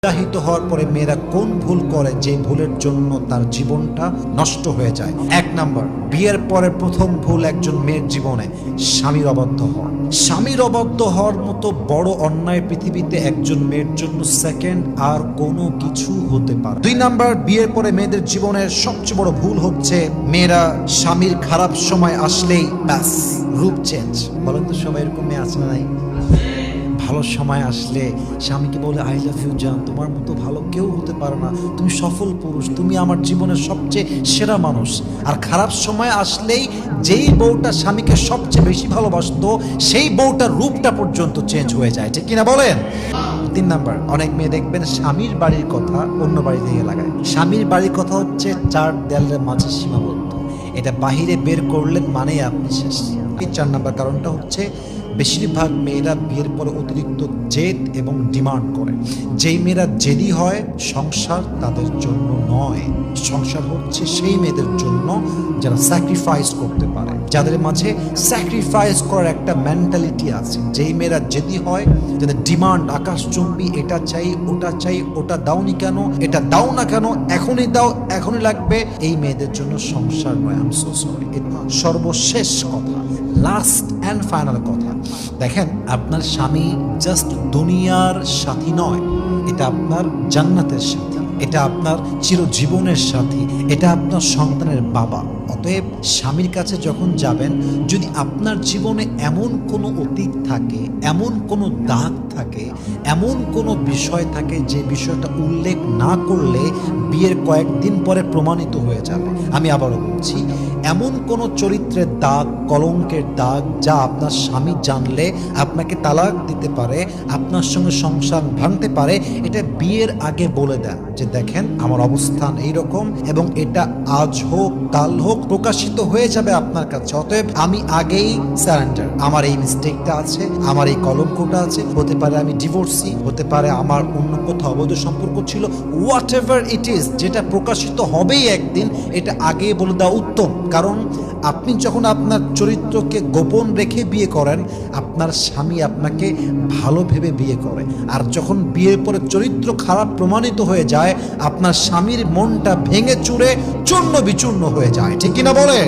বিবাহিত হওয়ার পরে মেয়েরা কোন ভুল করে যে ভুলের জন্য তার জীবনটা নষ্ট হয়ে যায়? 1 নাম্বার, বিয়ের পরে প্রথম ভুল একজন মেয়ের জীবনে স্বামীর অবাধ্য হওয়া। স্বামীর অবাধ্য হওয়ার মতো বড় অন্যায় পৃথিবীতে একজন মেয়ের জন্য সেকেন্ড আর কোনো কিছু হতে পারে। 2 নাম্বার, বিয়ের পরে মেয়েদের জীবনের সবচেয়ে বড় ভুল হচ্ছে মেয়েরা স্বামীর খারাপ সময় আসলেই ব্যাস রূপ চেঞ্জ। বলেন তো সবাই এরকম মেয়ে আছে না নাই? ভালো সময় আসলে স্বামীকে বলে আই লাভ ইউ জান, তোমার মতো ভালো কেউ হতে পারে না, তুমি সফল পুরুষ, তুমি আমার জীবনের সবচেয়ে সেরা মানুষ। আর খারাপ সময় আসলেই যেই বউটা স্বামীকে সবচেয়ে বেশি ভালোবাসতো সেই বউটার রূপটা পর্যন্ত চেঞ্জ হয়ে যায়, ঠিক কিনা বলেন? 3 নাম্বার, অনেক মেয়ে দেখবেন স্বামীর বাড়ির কথা অন্য বাড়ি থেকে লাগায়। স্বামীর বাড়ির কথা হচ্ছে 4 দেয়ালের মাঝে সীমাবদ্ধ, এটা বাহিরে বের করলেন মানে আপনি শেষ। 4 নাম্বার কারণটা হচ্ছে বেশিরভাগ মেয়েরা বিয়ের পরে অতিরিক্ত জেদ এবং ডিমান্ড করে। যেই মেয়েরা জেদি হয় সংসার তাদের জন্য নয়, সংসার হচ্ছে সেই মেয়েদের জন্য যারা স্যাক্রিফাইস করতে পারে, যাদের মাঝে স্যাক্রিফাইস করার একটা মেন্টালিটি আছে। যেই মেয়েরা জেদি হয়, যাদের ডিমান্ড আকাশচুম্বী, এটা চাই ওটা চাই, ওটা দাওনি কেন, এটা দাও না কেন, এখনই দাও, এখনই লাগবে, এই মেয়েদের জন্য সংসার নয়। I am so sorry. সর্বশেষ কথা, লাস্ট অ্যান্ড ফাইনাল কথা, দেখেন আপনার স্বামী জাস্ট দুনিয়ার সাথী নয়, এটা আপনার জান্নাতের সাথী, এটা আপনার চিরজীবনের সাথী, এটা আপনার সন্তানের বাবা। অতএব স্বামীর কাছে যখন যাবেন, যদি আপনার জীবনে এমন কোনো অতীত থাকে, এমন কোনো দাগ থাকে, এমন কোনো বিষয় থাকে যে বিষয়টা উল্লেখ না করলে বিয়ের কয়েকদিন পরে প্রমাণিত হয়ে যাবে, আমি আবারও বলছি, এমন কোনো চরিত্রের দাগ, কলঙ্কের দাগ যা আপনার স্বামী জানলে আপনাকে তালাক দিতে পারে, আপনার সঙ্গে সংসার ভাঙতে পারে, এটা বিয়ের আগে বলে দেন যে দেখেন আমার অবস্থান এইরকম এবং এটা আজ হোক কাল হোক প্রকাশিত হয়ে যাবে আপনার কাছে। অতএব আমি আগেই সারেন্ডার, আমার এই মিস্টেকটা আছে, আমার এই কলঙ্কটা আছে, হতে পারে আমি ডিভোর্সি, হতে পারে আমার অন্য কোথাও অবৈধ সম্পর্ক ছিল, হোয়াট এভার ইট ইজ, যেটা প্রকাশিত হবেই একদিন, এটা আগেই বলে দেওয়া উত্তম। কারণ আপনি যখন আপনার চরিত্রকে গোপন রেখে বিয়ে করেন, আপনার স্বামী আপনাকে ভালো ভেবে বিয়ে করে। আর যখন বিয়ের পরে চরিত্র খারাপ প্রমাণিত হয়ে যায়, আপনার স্বামীর মনটা ভেঙে চুরে চূর্ণ বিচূর্ণ হয়ে যায়, ঠিক কিনা বলে?